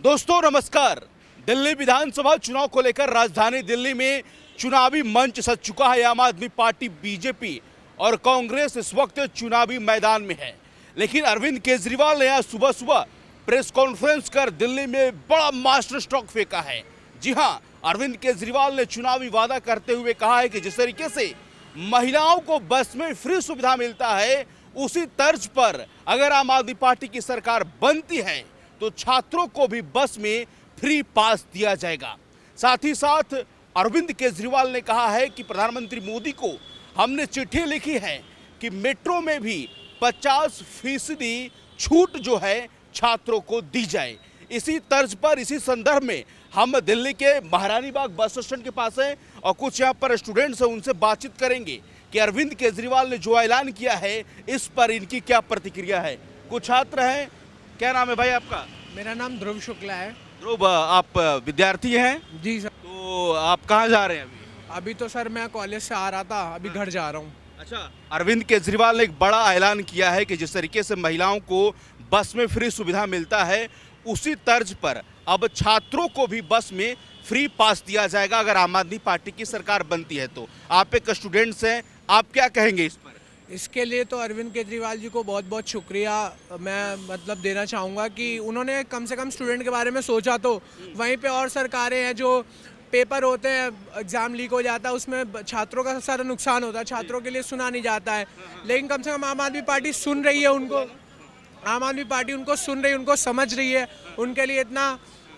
दोस्तों नमस्कार। दिल्ली विधानसभा चुनाव को लेकर राजधानी दिल्ली में चुनावी मंच सज चुका है। आम आदमी पार्टी, बीजेपी और कांग्रेस इस वक्त चुनावी मैदान में है। लेकिन अरविंद केजरीवाल ने आज सुबह सुबह प्रेस कॉन्फ्रेंस कर दिल्ली में बड़ा मास्टर स्ट्रोक फेंका है। जी हां, अरविंद केजरीवाल ने चुनावी वादा करते हुए कहा है कि जिस तरीके से महिलाओं को बस में फ्री सुविधा मिलता है, उसी तर्ज पर अगर आम आदमी पार्टी की सरकार बनती है तो छात्रों को भी बस में फ्री पास दिया जाएगा। साथ ही साथ अरविंद केजरीवाल ने कहा है कि प्रधानमंत्री मोदी को हमने चिट्ठी लिखी है कि मेट्रो में भी 50% छूट जो है छात्रों को दी जाए। इसी तर्ज पर, इसी संदर्भ में हम दिल्ली के महारानी बाग बस स्टैंड के पास हैं और कुछ यहाँ पर स्टूडेंट्स हैं, उनसे बातचीत करेंगे कि अरविंद केजरीवाल ने जो ऐलान किया है इस पर इनकी क्या प्रतिक्रिया है। कुछ छात्र हैं। क्या नाम है भाई आपका? मेरा नाम ध्रुव शुक्ला है। ध्रुव, आप विद्यार्थी हैं? जी सर। तो आप कहाँ जा रहे हैं अभी? अभी तो सर मैं कॉलेज से आ रहा था, अभी घर जा रहा हूँ। अच्छा, अरविंद केजरीवाल ने एक बड़ा ऐलान किया है कि जिस तरीके से महिलाओं को बस में फ्री सुविधा मिलता है, उसी तर्ज पर अब छात्रों को भी बस में फ्री पास दिया जाएगा अगर आम आदमी पार्टी की सरकार बनती है तो। आप एक स्टूडेंट्स हैं, आप क्या कहेंगे इस पर? इसके लिए तो अरविंद केजरीवाल जी को बहुत बहुत शुक्रिया मैं देना चाहूँगा कि उन्होंने कम से कम स्टूडेंट के बारे में सोचा। तो वहीं पे और सरकारें हैं जो पेपर होते हैं, एग्ज़ाम लीक हो जाता है, उसमें छात्रों का सारा नुकसान होता है, छात्रों के लिए सुना नहीं जाता है। लेकिन कम से कम आम आदमी पार्टी सुन रही है उनको, आम आदमी पार्टी उनको सुन रही है, उनको समझ रही है, उनके लिए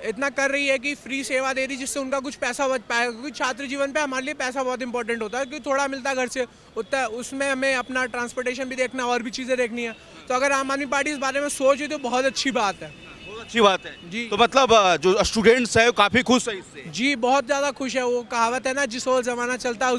इतना कर रही है कि फ्री सेवा दे रही है जिससे उनका कुछ पैसा बच पाएगा। क्योंकि छात्र जीवन पे हमारे लिए पैसा बहुत इंपॉर्टेंट होता है, क्योंकि थोड़ा मिलता है घर से, उतना उसमें हमें अपना ट्रांसपोर्टेशन भी देखना, और भी चीज़ें देखनी है। तो अगर आम आदमी पार्टी इस बारे में सोच रही तो बहुत अच्छी बात है। बहुत अच्छी बात है जी। तो मतलब जो स्टूडेंट्स हैं वो काफ़ी खुश है इससे? जी, बहुत ज़्यादा खुश है। वो कहावत है ना, जिस ओर जमाना चलता है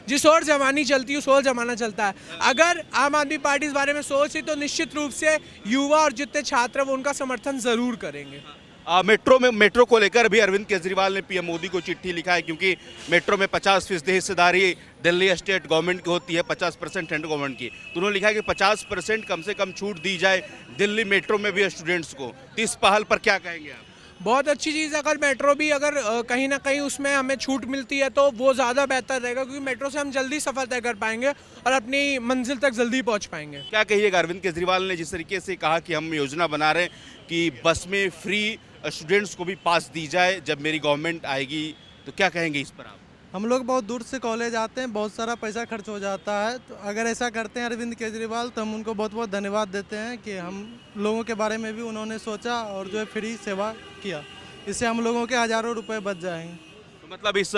जिस ओर जवानी चलती है उस ओर जमाना चलता है। अगर आम आदमी पार्टी इस बारे में सोच रही तो निश्चित रूप से युवा और जितने छात्र हैं वो उनका समर्थन ज़रूर करेंगे। मेट्रो को लेकर भी अरविंद केजरीवाल ने पीएम मोदी को चिट्ठी लिखा है, क्योंकि मेट्रो में 50% हिस्सेदारी दिल्ली स्टेट गवर्नमेंट की होती है, 50% सेंट्रल गवर्नमेंट की। तो उन्होंने लिखा है कि 50% कम से कम छूट दी जाए दिल्ली मेट्रो में भी स्टूडेंट्स को। तो इस पहल पर क्या कहेंगे आप? बहुत अच्छी चीज़ है। अगर मेट्रो भी अगर कहीं ना कहीं उसमें हमें छूट मिलती है तो वो ज़्यादा बेहतर रहेगा, क्योंकि मेट्रो से हम जल्दी सफ़र तय कर पाएंगे और अपनी मंजिल तक जल्दी पहुंच पाएंगे। क्या कहिएगा, अरविंद केजरीवाल ने जिस तरीके से कहा कि हम योजना बना रहे हैं कि बस में फ्री स्टूडेंट्स को भी पास दी जाए जब मेरी गवर्नमेंट आएगी, तो क्या कहेंगे इस पर आप? हम लोग बहुत दूर से कॉलेज आते हैं, बहुत सारा पैसा खर्च हो जाता है। तो अगर ऐसा करते हैं अरविंद केजरीवाल तो हम उनको बहुत बहुत धन्यवाद देते हैं कि हम लोगों के बारे में भी उन्होंने सोचा और जो है फ्री सेवा किया। इससे हम लोगों के हज़ारों रुपए बच जाएंगे। तो मतलब इस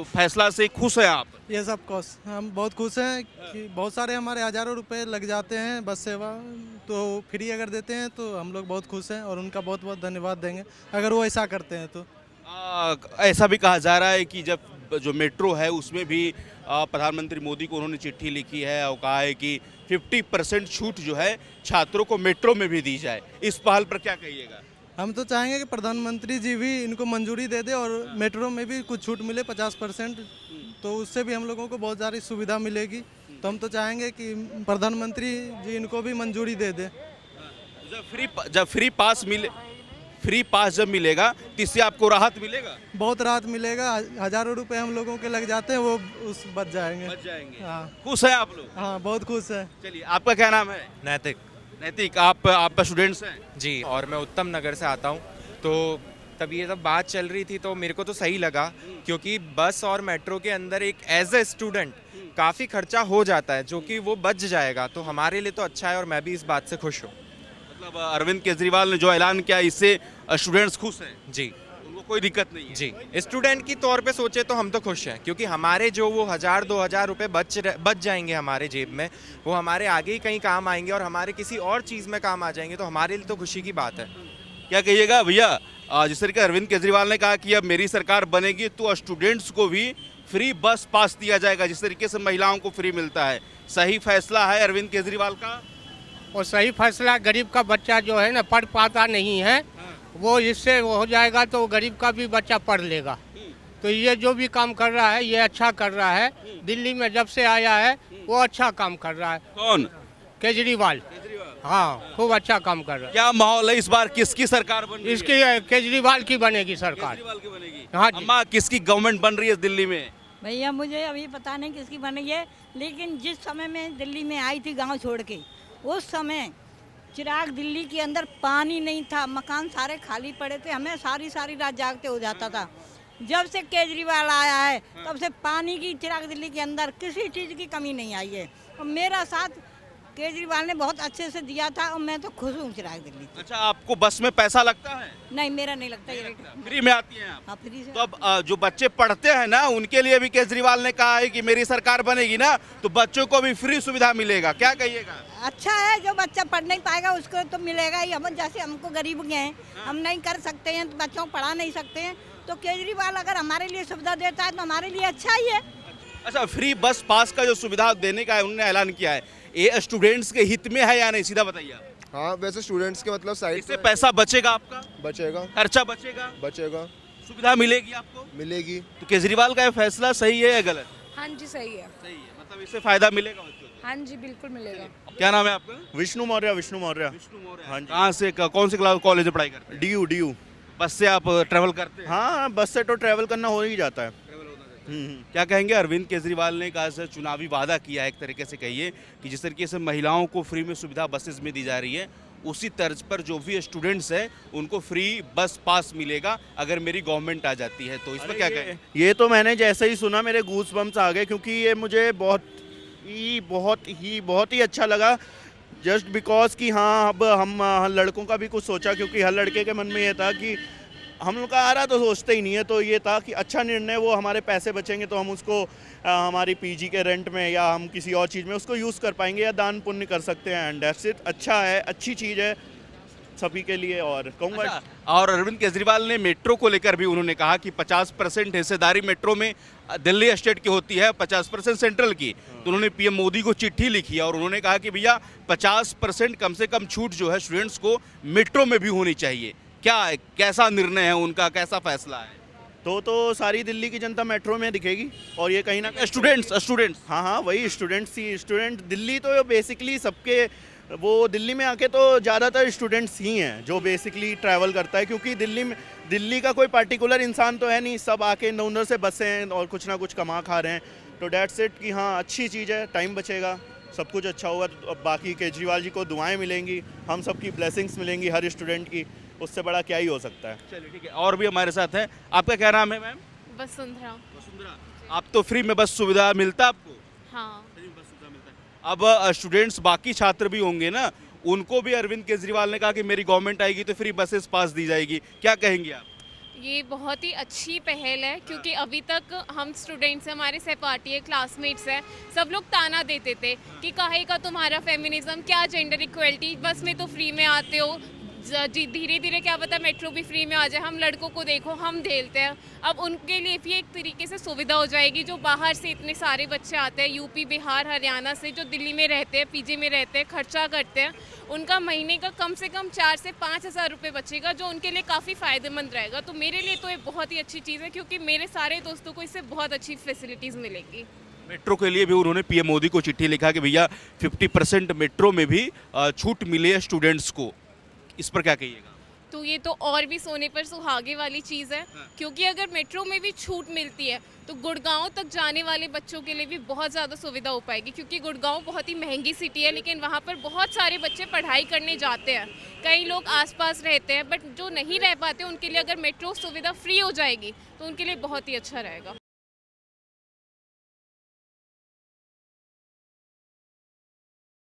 फैसला से खुश हैं आप? ये सब कोर्स हम बहुत खुश हैं कि बहुत सारे हमारे हज़ारों रुपए लग जाते हैं बस सेवा, तो फ्री अगर देते हैं तो हम लोग बहुत खुश हैं और उनका बहुत बहुत धन्यवाद देंगे अगर वो ऐसा करते हैं तो। ऐसा भी कहा जा रहा है कि जब जो मेट्रो है उसमें भी प्रधानमंत्री मोदी को उन्होंने चिट्ठी लिखी है और कहा है कि 50% छूट जो है छात्रों को मेट्रो में भी दी जाए। इस पहल पर क्या कहिएगा? हम तो चाहेंगे कि प्रधानमंत्री जी भी इनको मंजूरी दे दे और मेट्रो में भी कुछ छूट मिले 50%, तो उससे भी हम लोगों को बहुत सारी सुविधा मिलेगी। तो हम तो चाहेंगे कि प्रधानमंत्री जी इनको भी मंजूरी दे दे। जब फ्री पास जब मिलेगा तो इससे आपको राहत मिलेगा? बहुत राहत मिलेगा। हज़ारों रुपए हम लोगों के लग जाते हैं, वो उस बच जाएंगे। हाँ, खुश है आप लोग? हाँ, बहुत खुश है। चलिए, आपका क्या नाम है? नैतिक। नैतिक, आप स्टूडेंट्स हैं? जी, और मैं उत्तम नगर से आता हूँ। तो तब ये सब बात चल रही थी तो मेरे को तो सही लगा, क्योंकि बस और मेट्रो के अंदर एक एज ए स्टूडेंट काफ़ी खर्चा हो जाता है जो कि वो बच जाएगा। तो हमारे लिए तो अच्छा है और मैं भी इस बात से खुश हूँ। मतलब अरविंद केजरीवाल ने जो ऐलान किया इससे स्टूडेंट्स खुश हैं? जी, उनको कोई दिक्कत नहीं है? जी, स्टूडेंट की तौर पे सोचे तो हम तो खुश हैं, क्योंकि हमारे जो वो 1000-2000 रुपये बच जाएंगे हमारे जेब में, वो हमारे आगे ही कहीं काम आएंगे और हमारे किसी और चीज़ में काम आ जाएंगे। तो हमारे लिए तो खुशी की बात है। क्या कहिएगा भैया, जिस तरीके अरविंद केजरीवाल ने कहा कि अब मेरी सरकार बनेगी तो स्टूडेंट्स को भी फ्री बस पास दिया जाएगा, जिस तरीके से महिलाओं को फ्री मिलता है, सही फैसला है अरविंद केजरीवाल का? और सही फैसला। गरीब का बच्चा जो है ना पढ़ पाता नहीं है, वो इससे हो जाएगा तो गरीब का भी बच्चा पढ़ लेगा। तो ये जो भी काम कर रहा है ये अच्छा कर रहा है। दिल्ली में जब से आया है वो अच्छा काम कर रहा है। कौन? केजरीवाल। हाँ खूब अच्छा काम कर रहा क्या माहौल है इस बार, किसकी सरकार बन रही है। इसकी केजरीवाल की बनेगी है? सरकार। केजरीवाल की बनेगी। हाँ जी। अम्मा, किसकी गवर्नमेंट बन रही है दिल्ली में? भैया मुझे अभी पता नहीं किसकी बनी है, लेकिन जिस समय मैं दिल्ली में आई थी गांव छोड़ के, उस समय चिराग दिल्ली के अंदर पानी नहीं था, मकान सारे खाली पड़े थे, हमें सारी सारी रात जागते हो जाता था। जब से केजरीवाल आया है तब से पानी की चिराग दिल्ली के अंदर किसी चीज़ की कमी नहीं आई है, और मेरा साथ केजरीवाल ने बहुत अच्छे से दिया था, और मैं तो खुश हूँ चिराग दिल्ली से। अच्छा, आपको बस में पैसा लगता है? नहीं, मेरा नहीं लगता ये रेट। फ्री में आती हैं आप? हाँ, फ्री से। तो अब जो बच्चे पढ़ते हैं ना, उनके लिए भी केजरीवाल ने कहा है कि मेरी सरकार बनेगी ना तो बच्चों को भी फ्री सुविधा मिलेगा, क्या कहिएगा? अच्छा है, जो बच्चा पढ़ नहीं पाएगा उसको तो मिलेगा ही। हम जैसे हमको गरीब के हैं, हम नहीं कर सकते हैं, तो बच्चों को पढ़ा नहीं सकते हैं, तो केजरीवाल अगर हमारे लिए सुविधा देता है तो हमारे लिए अच्छा ही है। अच्छा, फ्री बस पास का जो सुविधा देने का है उन्होंने ऐलान किया है, ये स्टूडेंट्स के हित में है या नहीं, सीधा बताइए आप। हाँ, वैसे स्टूडेंट्स के मतलब साइड इससे पैसा बचेगा, आपका बचेगा खर्चा बचेगा, बचेगा सुविधा मिलेगी आपको। मिलेगी। तो केजरीवाल का ये फैसला सही है या गलत? हाँ जी सही है। सही है, मतलब इससे फायदा मिलेगा बच्चों को। हाँ जी बिल्कुल मिलेगा। क्या नाम है आपका? विष्णु मौर्य। विष्णु मौर्य। विष्णु मौर्य। हाँ जी। कहाँ से, कौन से क्लास कॉलेज में पढ़ाई करते हैं? DU। बस से आप ट्रेवल करते हैं? हाँ, बस से तो ट्रैवल करना हो ही जाता है। क्या कहेंगे, अरविंद केजरीवाल ने कहा से चुनावी वादा किया है, एक तरीके से कहिए कि जिस तरीके से महिलाओं को फ्री में सुविधा बसेस में दी जा रही है, उसी तर्ज पर जो भी स्टूडेंट्स हैं उनको फ्री बस पास मिलेगा अगर मेरी गवर्नमेंट आ जाती है, तो इस पर क्या कहें? ये तो मैंने जैसे ही सुना मेरे गूस बम्स आ गए, क्योंकि ये मुझे बहुत ही अच्छा लगा। जस्ट बिकॉज कि हाँ, अब हम लड़कों का भी कुछ सोचा, क्योंकि हर लड़के के मन में ये था कि हम लोग का आ रहा तो सोचते ही नहीं है, तो ये था कि अच्छा निर्णय, वो हमारे पैसे बचेंगे तो हम उसको हमारी PG के रेंट में या हम किसी और चीज़ में उसको यूज़ कर पाएंगे या दान पुण्य कर सकते हैं। And that's it. अच्छा है, अच्छी चीज़ है सभी के लिए। और कहूँगा अच्छा, और अरविंद केजरीवाल ने मेट्रो को लेकर भी उन्होंने कहा कि 50% हिस्सेदारी मेट्रो में दिल्ली स्टेट की होती है, 50% सेंट्रल की। तो उन्होंने PM मोदी को चिट्ठी लिखी और उन्होंने कहा कि भैया 50% कम से कम छूट जो है स्टूडेंट्स को मेट्रो में भी होनी चाहिए। क्या है, कैसा निर्णय है उनका, कैसा फैसला है? तो सारी दिल्ली की जनता मेट्रो में दिखेगी, और ये कहीं ना कहीं स्टूडेंट्स हाँ, वही स्टूडेंट दिल्ली तो बेसिकली सबके, वो दिल्ली में आके तो ज़्यादातर स्टूडेंट्स ही हैं जो बेसिकली ट्रैवल करता है, क्योंकि दिल्ली का कोई पर्टिकुलर इंसान तो है नहीं, सब आके उधर से बसे हैं और कुछ ना कुछ कमा खा रहे हैं। तो डेट्स इट कि हाँ, अच्छी चीज़ है, टाइम बचेगा, सब कुछ अच्छा होगा। तो अब बाकी केजरीवाल जी को दुआएं मिलेंगी, हम सबकी ब्लेसिंग्स मिलेंगी हर स्टूडेंट की, उससे बड़ा क्या ही हो सकता है। चलिए ठीक है, और भी हमारे साथ हैं। आपका क्या नाम है मैम? वसुंधरा। वसुंधरा। आप तो फ्री में बस सुविधा मिलता है आपको? हाँ। अब स्टूडेंट्स, बाकी छात्र भी होंगे ना, उनको भी अरविंद केजरीवाल ने कहा कि मेरी गवर्नमेंट आएगी तो फ्री बसेस पास दी जाएगी, क्या कहेंगे आप? ये बहुत ही अच्छी पहल है, क्योंकि अभी तक हम स्टूडेंट्स हैं, हमारे सहपाठी है, क्लासमेट्स हैं, सब लोग ताना देते थे कि काहे का तुम्हारा फेमिनिज्म, क्या जेंडर इक्वलिटी, बस में तो फ्री में आते हो, धीरे धीरे क्या पता मेट्रो भी फ्री में आ जाए। हम लड़कों को देखो, हम झेलते हैं, अब उनके लिए भी एक तरीके से सुविधा हो जाएगी। जो बाहर से इतने सारे बच्चे आते हैं, यूपी, बिहार, हरियाणा से, जो दिल्ली में रहते हैं, PG में रहते हैं, खर्चा करते हैं, उनका महीने का कम से कम 4 से 5 हज़ार रुपये बचेगा, जो उनके लिए काफ़ी फ़ायदेमंद रहेगा। तो मेरे लिए तो ये बहुत ही अच्छी चीज़ है, क्योंकि मेरे सारे दोस्तों को इससे बहुत अच्छी फैसिलिटीज़ मिलेगी। मेट्रो के लिए भी उन्होंने PM मोदी को चिट्ठी लिखा कि भैया 50% मेट्रो में भी छूट मिले स्टूडेंट्स को, इस पर क्या कहिएगा? तो ये तो और भी सोने पर सुहागे वाली चीज़ है, क्योंकि अगर मेट्रो में भी छूट मिलती है तो गुड़गांव तक जाने वाले बच्चों के लिए भी बहुत ज़्यादा सुविधा हो पाएगी, क्योंकि गुड़गांव बहुत ही महंगी सिटी है, लेकिन वहाँ पर बहुत सारे बच्चे पढ़ाई करने जाते हैं। कई लोग आसपास रहते हैं, बट जो नहीं रह पाते उनके लिए अगर मेट्रो सुविधा फ्री हो जाएगी तो उनके लिए बहुत ही अच्छा रहेगा।